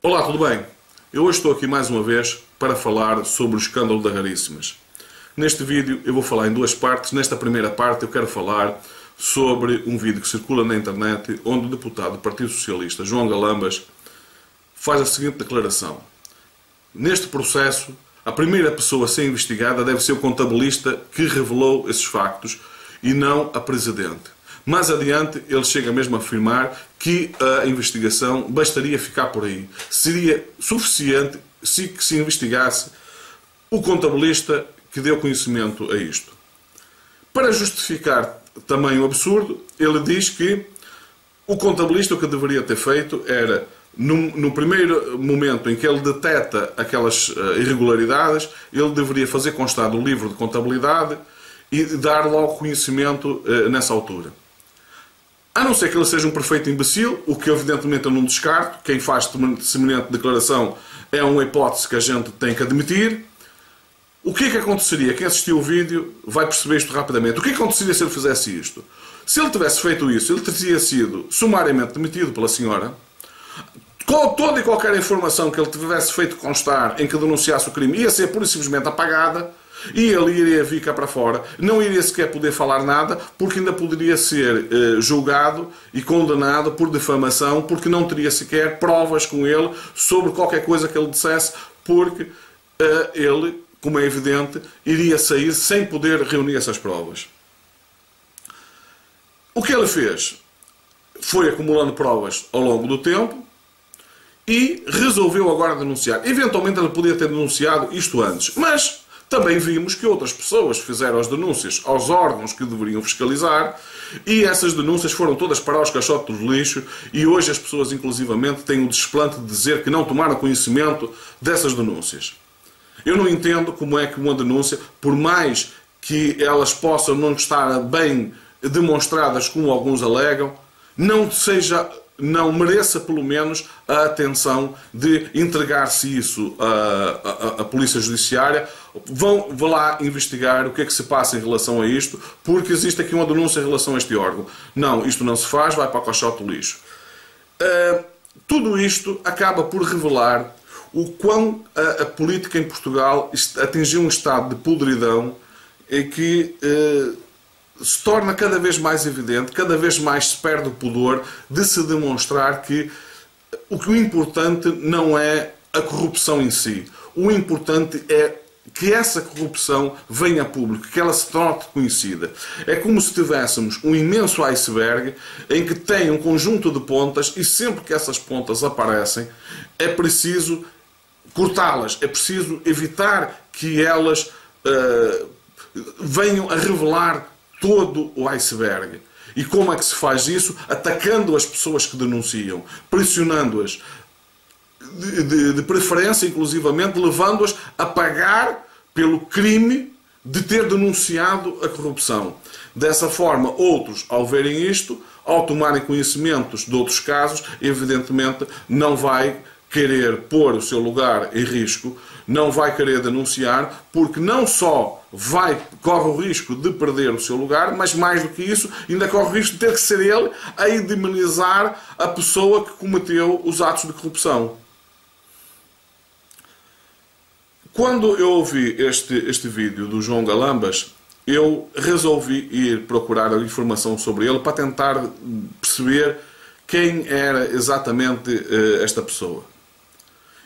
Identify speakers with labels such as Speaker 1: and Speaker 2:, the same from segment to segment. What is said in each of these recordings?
Speaker 1: Olá, tudo bem? Eu hoje estou aqui mais uma vez para falar sobre o escândalo da Raríssimas. Neste vídeo eu vou falar em duas partes. Nesta primeira parte eu quero falar sobre um vídeo que circula na internet onde o deputado do Partido Socialista, João Galambas, faz a seguinte declaração. Neste processo, a primeira pessoa a ser investigada deve ser o contabilista que revelou esses factos e não a Presidente. Mais adiante, ele chega mesmo a afirmar que a investigação bastaria ficar por aí. Seria suficiente se se investigasse o contabilista que deu conhecimento a isto. Para justificar também o absurdo, ele diz que o contabilista o que deveria ter feito era, no primeiro momento em que ele detecta aquelas irregularidades, ele deveria fazer constar do livro de contabilidade e dar logo conhecimento nessa altura. A não ser que ele seja um perfeito imbecil, o que evidentemente eu não descarto, quem faz semelhante declaração é uma hipótese que a gente tem que admitir. O que é que aconteceria? Quem assistiu o vídeo vai perceber isto rapidamente. O que aconteceria se ele fizesse isto? Se ele tivesse feito isso, ele teria sido sumariamente demitido pela senhora. Com toda e qualquer informação que ele tivesse feito constar em que denunciasse o crime ia ser pura e simplesmente apagada. E ele iria vir cá para fora, não iria sequer poder falar nada, porque ainda poderia ser julgado e condenado por difamação, porque não teria sequer provas com ele sobre qualquer coisa que ele dissesse, porque ele, como é evidente, iria sair sem poder reunir essas provas. O que ele fez foi acumulando provas ao longo do tempo e resolveu agora denunciar. Eventualmente ele podia ter denunciado isto antes, mas também vimos que outras pessoas fizeram as denúncias aos órgãos que deveriam fiscalizar e essas denúncias foram todas para os caixotes do lixo e hoje as pessoas inclusivamente têm o desplante de dizer que não tomaram conhecimento dessas denúncias. Eu não entendo como é que uma denúncia, por mais que elas possam não estar bem demonstradas como alguns alegam, não mereça pelo menos a atenção de entregar-se isso à Polícia Judiciária. Vão lá investigar o que é que se passa em relação a isto, porque existe aqui uma denúncia em relação a este órgão. Não, isto não se faz, vai para o caixote do lixo. Tudo isto acaba por revelar o quão a política em Portugal atingiu um estado de podridão em que se torna cada vez mais evidente, cada vez mais se perde o pudor de se demonstrar que o importante não é a corrupção em si. O importante é que essa corrupção venha a público, que ela se torne conhecida. É como se tivéssemos um imenso iceberg em que tem um conjunto de pontas e sempre que essas pontas aparecem é preciso cortá-las, é preciso evitar que elas venham a revelar todo o iceberg. E como é que se faz isso? Atacando as pessoas que denunciam, pressionando-as, de preferência, inclusivamente, levando-as a pagar pelo crime de ter denunciado a corrupção. Dessa forma, outros, ao verem isto, ao tomarem conhecimentos de outros casos, evidentemente não vai querer pôr o seu lugar em risco, não vai querer denunciar, porque não só corre o risco de perder o seu lugar, mas mais do que isso, ainda corre o risco de ter que ser ele a indemnizar a pessoa que cometeu os atos de corrupção. Quando eu ouvi este vídeo do João Galambas, eu resolvi ir procurar a informação sobre ele para tentar perceber quem era exatamente esta pessoa.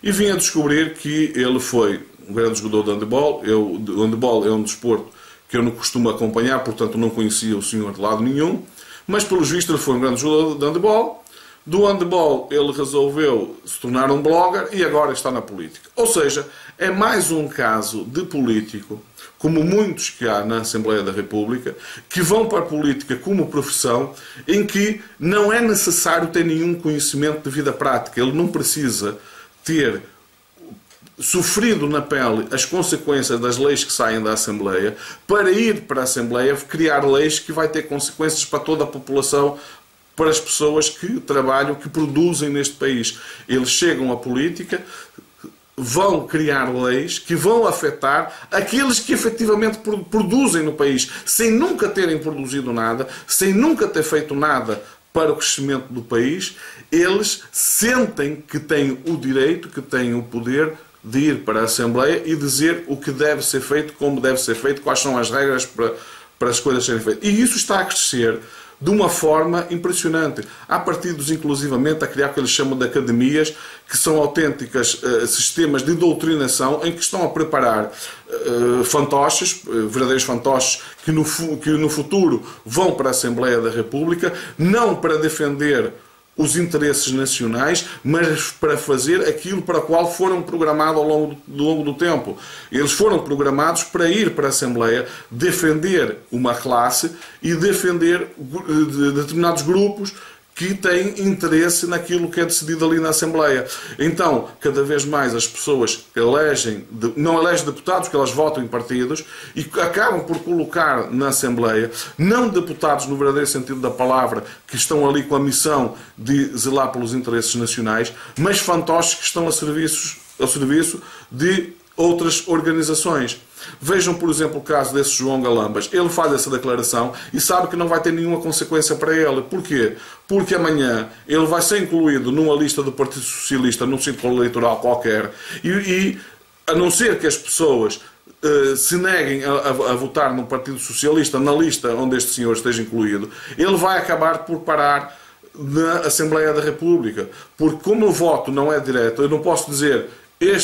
Speaker 1: E vim a descobrir que ele foi um grande jogador de handebol. O handebol é um desporto que eu não costumo acompanhar, portanto não conhecia o senhor de lado nenhum. Mas, pelos vistos, ele foi um grande jogador de handebol. Do handebol ele resolveu se tornar um blogger e agora está na política. Ou seja, é mais um caso de político, como muitos que há na Assembleia da República, que vão para a política como profissão, em que não é necessário ter nenhum conhecimento de vida prática. Ele não precisa ter sofrido na pele as consequências das leis que saem da Assembleia para ir para a Assembleia criar leis que vai ter consequências para toda a população, para as pessoas que trabalham, que produzem neste país. Eles chegam à política, vão criar leis que vão afetar aqueles que efetivamente produzem no país, sem nunca terem produzido nada, sem nunca ter feito nada para o crescimento do país, eles sentem que têm o direito, que têm o poder de ir para a Assembleia e dizer o que deve ser feito, como deve ser feito, quais são as regras para as coisas serem feitas. E isso está a crescer de uma forma impressionante. Há partidos, inclusivamente, a criar o que eles chamam de academias, que são autênticos sistemas de doutrinação em que estão a preparar fantoches, verdadeiros fantoches, que no futuro vão para a Assembleia da República, não para defender os interesses nacionais, mas para fazer aquilo para o qual foram programados ao longo do tempo. Eles foram programados para ir para a Assembleia, defender uma classe e defender determinados grupos que têm interesse naquilo que é decidido ali na Assembleia. Então, cada vez mais as pessoas não elegem deputados, que elas votam em partidos, e acabam por colocar na Assembleia, não deputados no verdadeiro sentido da palavra, que estão ali com a missão de zelar pelos interesses nacionais, mas fantoches que estão ao serviço de outras organizações. Vejam, por exemplo, o caso desse João Galambas. Ele faz essa declaração e sabe que não vai ter nenhuma consequência para ele. Porquê? Porque amanhã ele vai ser incluído numa lista do Partido Socialista, num círculo eleitoral qualquer, e a não ser que as pessoas se neguem a votar no Partido Socialista, na lista onde este senhor esteja incluído, ele vai acabar por parar na Assembleia da República. Porque como o voto não é direto, eu não posso dizer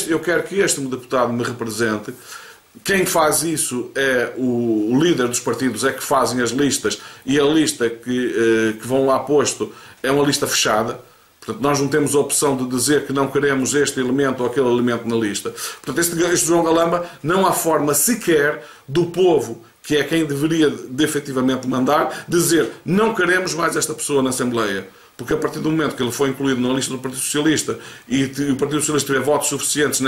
Speaker 1: eu quero que este deputado me represente. Quem faz isso é o líder dos partidos, é que fazem as listas, e a lista que vão lá posto é uma lista fechada. Portanto, nós não temos a opção de dizer que não queremos este elemento ou aquele elemento na lista. Portanto, este João Galamba, não há forma sequer do povo, que é quem deveria efetivamente mandar, dizer não queremos mais esta pessoa na Assembleia. Porque a partir do momento que ele foi incluído na lista do Partido Socialista e o Partido Socialista tiver votos suficientes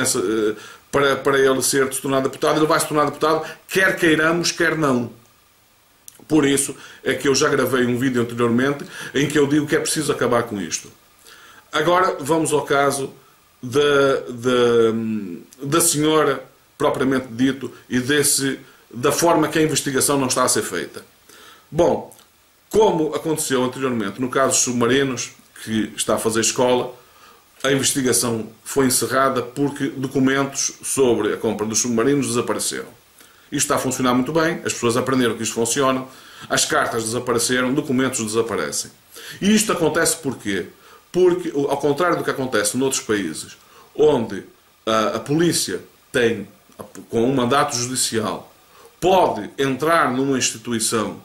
Speaker 1: para ele se tornar deputado, ele vai se tornar deputado, quer queiramos, quer não. Por isso é que eu já gravei um vídeo anteriormente em que eu digo que é preciso acabar com isto. Agora vamos ao caso da senhora, propriamente dito, e da forma que a investigação não está a ser feita. Bom, como aconteceu anteriormente no caso dos submarinos, que está a fazer escola, a investigação foi encerrada porque documentos sobre a compra dos submarinos desapareceram. Isto está a funcionar muito bem, as pessoas aprenderam que isto funciona, as cartas desapareceram, documentos desaparecem. E isto acontece porquê? Porque, ao contrário do que acontece noutros países, onde a polícia tem, com um mandato judicial, pode entrar numa instituição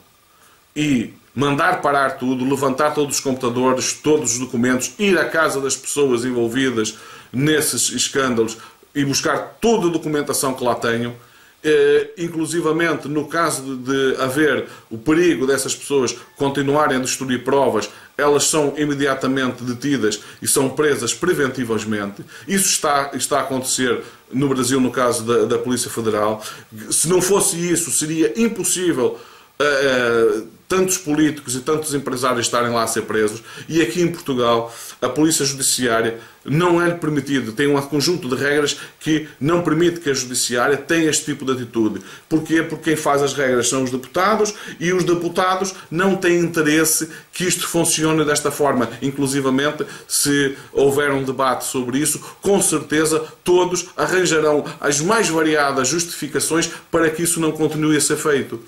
Speaker 1: e mandar parar tudo, levantar todos os computadores, todos os documentos, ir à casa das pessoas envolvidas nesses escândalos e buscar toda a documentação que lá tenham, inclusivamente no caso de haver o perigo dessas pessoas continuarem a destruir provas, elas são imediatamente detidas e são presas preventivamente. Isso está a acontecer no Brasil no caso da Polícia Federal. Se não fosse isso, seria impossível tantos políticos e tantos empresários estarem lá a ser presos, e aqui em Portugal a Polícia Judiciária não é permitido, tem um conjunto de regras que não permite que a Judiciária tenha este tipo de atitude. Porquê? Porque quem faz as regras são os deputados, e os deputados não têm interesse que isto funcione desta forma. Inclusivamente, se houver um debate sobre isso, com certeza todos arranjarão as mais variadas justificações para que isso não continue a ser feito.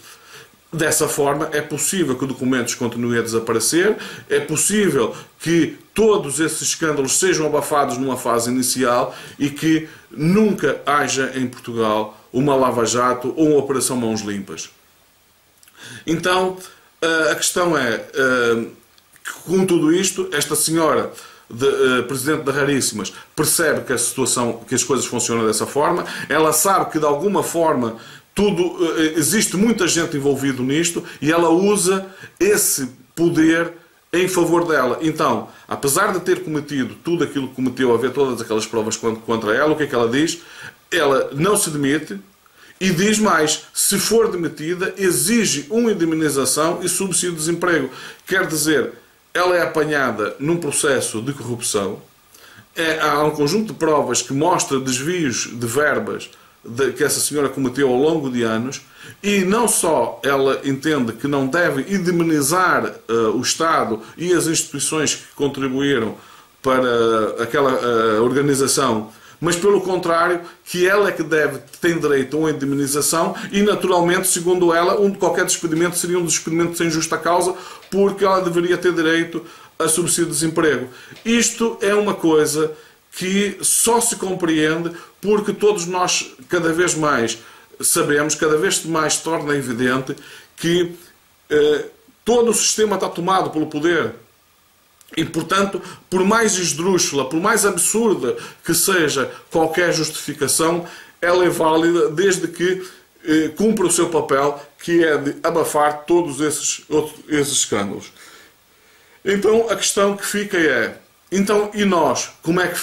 Speaker 1: Dessa forma, é possível que documentos continuem a desaparecer, é possível que todos esses escândalos sejam abafados numa fase inicial e que nunca haja em Portugal uma lava-jato ou uma operação mãos limpas. Então, a questão é, com tudo isto, esta senhora, Presidente da Raríssimas, percebe que a situação, que as coisas funcionam dessa forma, ela sabe que de alguma forma existe muita gente envolvida nisto, e ela usa esse poder em favor dela. Então, apesar de ter cometido tudo aquilo que cometeu, haver todas aquelas provas contra ela, o que é que ela diz? Ela não se demite e diz mais: se for demitida, exige uma indemnização e subsídio de desemprego. Quer dizer, ela é apanhada num processo de corrupção, há um conjunto de provas que mostra desvios de verbas que essa senhora cometeu ao longo de anos, e não só ela entende que não deve indemnizar o Estado e as instituições que contribuíram para aquela organização, mas pelo contrário, que ela é que tem direito a uma indemnização e, naturalmente, segundo ela, qualquer despedimento seria um despedimento sem justa causa, porque ela deveria ter direito a subsídio de desemprego. Isto é uma coisa que só se compreende porque todos nós, cada vez mais, sabemos, cada vez mais se torna evidente que todo o sistema está tomado pelo poder. E, portanto, por mais esdrúxula, por mais absurda que seja qualquer justificação, ela é válida desde que cumpra o seu papel, que é de abafar todos esses escândalos. Então, a questão que fica é, então, e nós,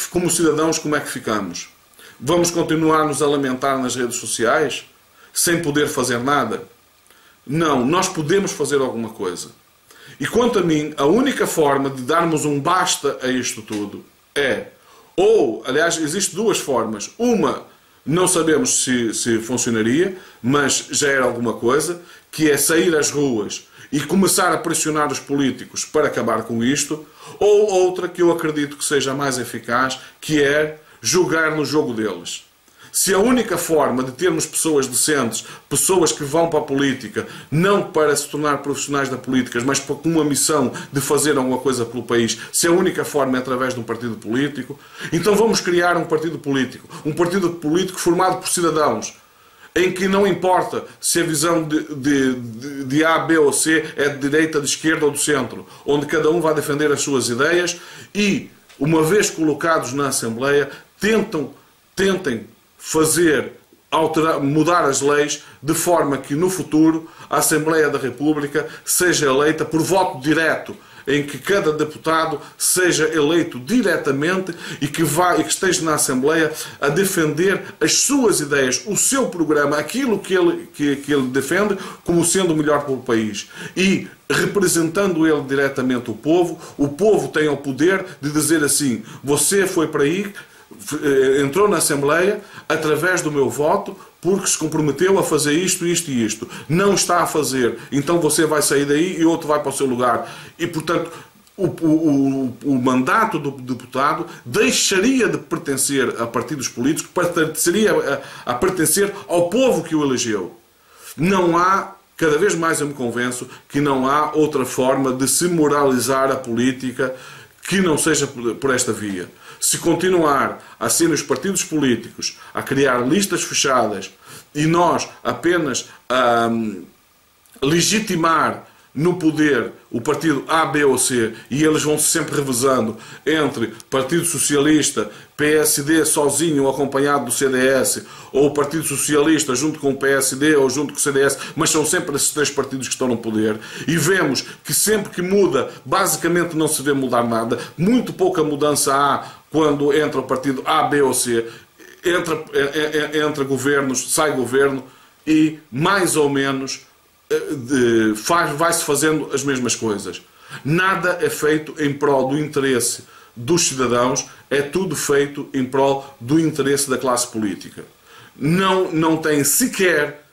Speaker 1: como cidadãos, como é que ficamos? Vamos continuar-nos a lamentar nas redes sociais, sem poder fazer nada? Não, nós podemos fazer alguma coisa. E quanto a mim, a única forma de darmos um basta a isto tudo é, aliás, existem duas formas. Uma, não sabemos se funcionaria, mas já era alguma coisa, que é sair às ruas e começar a pressionar os políticos para acabar com isto, ou outra que eu acredito que seja mais eficaz, que é jogar no jogo deles. Se a única forma de termos pessoas decentes, pessoas que vão para a política, não para se tornar profissionais da política, mas com uma missão de fazer alguma coisa pelo país, se a única forma é através de um partido político, então vamos criar um partido político formado por cidadãos, em que não importa se a visão de A, B ou C é de direita, de esquerda ou do centro, onde cada um vai defender as suas ideias e, uma vez colocados na Assembleia, tentem mudar as leis de forma que no futuro a Assembleia da República seja eleita por voto direto, em que cada deputado seja eleito diretamente e que esteja na Assembleia a defender as suas ideias, o seu programa, aquilo que ele defende como sendo o melhor para o país. E, representando ele diretamente o povo tem o poder de dizer assim, você foi para aí, entrou na Assembleia através do meu voto porque se comprometeu a fazer isto, isto e isto. Não está a fazer, então você vai sair daí e outro vai para o seu lugar. E, portanto, o mandato do deputado deixaria de pertencer a partidos políticos, passaria a pertencer ao povo que o elegeu. Não há, cada vez mais eu me convenço, que não há outra forma de se moralizar a política que não seja por esta via. Se continuar a ser os partidos políticos a criar listas fechadas e nós apenas legitimar no poder o partido A, B ou C, e eles vão se sempre revezando entre Partido Socialista, PSD sozinho ou acompanhado do CDS, ou o Partido Socialista junto com o PSD ou junto com o CDS, mas são sempre esses três partidos que estão no poder, e vemos que sempre que muda, basicamente não se vê mudar nada, muito pouca mudança há quando entra o partido A, B ou C, entra governos, sai governo, e mais ou menos vai-se fazendo as mesmas coisas. Nada é feito em prol do interesse dos cidadãos, é tudo feito em prol do interesse da classe política. Não tem sequer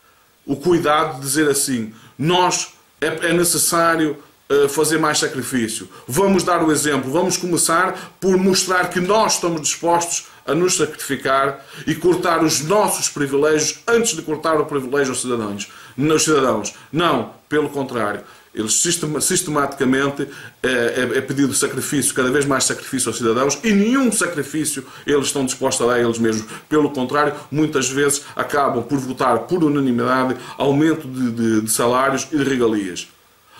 Speaker 1: o cuidado de dizer assim, é necessário fazer mais sacrifício. Vamos dar o exemplo, vamos começar por mostrar que nós estamos dispostos a nos sacrificar e cortar os nossos privilégios antes de cortar o privilégio aos cidadãos. Não, pelo contrário. Eles sistematicamente é pedido sacrifício, cada vez mais sacrifício aos cidadãos, e nenhum sacrifício eles estão dispostos a dar a eles mesmos. Pelo contrário, muitas vezes acabam por votar por unanimidade aumento de salários e de regalias.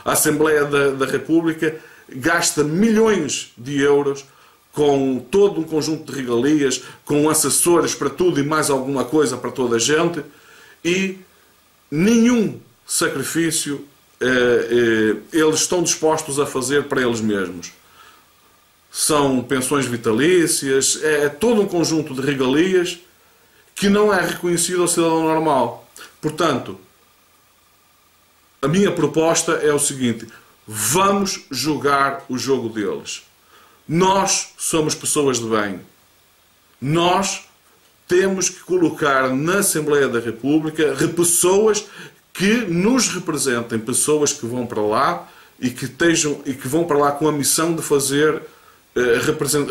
Speaker 1: A Assembleia da República gasta milhões de euros com todo um conjunto de regalias, com assessores para tudo e mais alguma coisa para toda a gente, e nenhum sacrifício eles estão dispostos a fazer para eles mesmos. São pensões vitalícias, é todo um conjunto de regalias que não é reconhecido ao cidadão normal. Portanto, a minha proposta é o seguinte, vamos jogar o jogo deles. Nós somos pessoas de bem. Nós temos que colocar na Assembleia da República pessoas que nos representem, pessoas que vão para lá e que vão para lá com a missão de fazer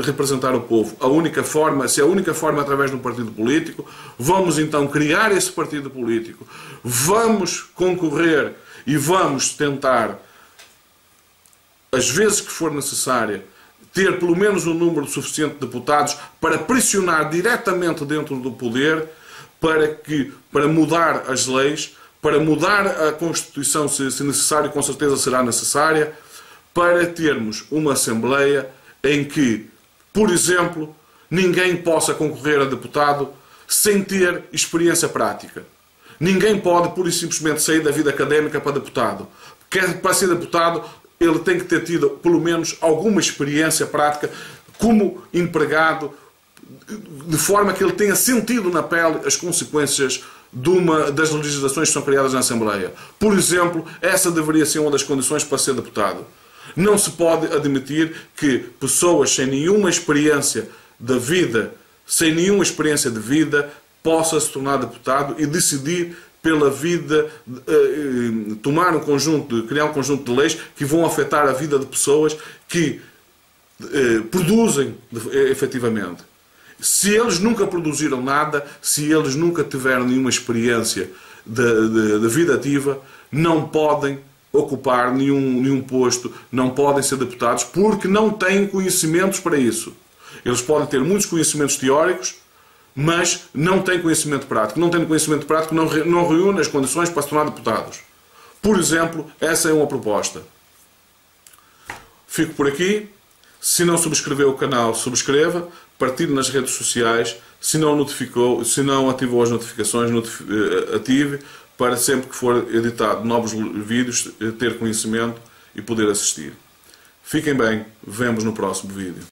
Speaker 1: representar o povo. Se a única forma é através de um partido político, vamos então criar esse partido político, vamos concorrer e vamos tentar, às vezes que for necessária, ter pelo menos um número suficiente de deputados para pressionar diretamente dentro do poder para mudar as leis, para mudar a Constituição, se necessário, com certeza será necessária, para termos uma Assembleia em que, por exemplo, ninguém possa concorrer a deputado sem ter experiência prática. Ninguém pode, pura e simplesmente, sair da vida académica para deputado. Para ser deputado, ele tem que ter tido, pelo menos, alguma experiência prática como empregado, de forma que ele tenha sentido na pele as consequências das legislações que são criadas na Assembleia. Por exemplo, essa deveria ser uma das condições para ser deputado. Não se pode admitir que pessoas sem nenhuma experiência de vida, possam se tornar deputado e decidir pela vida, criar um conjunto de leis que vão afetar a vida de pessoas que produzem efetivamente. Se eles nunca produziram nada, se eles nunca tiveram nenhuma experiência de vida ativa, não podem ocupar nenhum posto, não podem ser deputados, porque não têm conhecimentos para isso. Eles podem ter muitos conhecimentos teóricos, mas não têm conhecimento prático. Não tendo conhecimento prático, não reúnem as condições para se tornar deputados. Por exemplo, essa é uma proposta. Fico por aqui. Se não subscreveu o canal, subscreva, partilhe nas redes sociais. Se não ativou as notificações, ative, para sempre que for editado novos vídeos, ter conhecimento e poder assistir. Fiquem bem, vemos no próximo vídeo.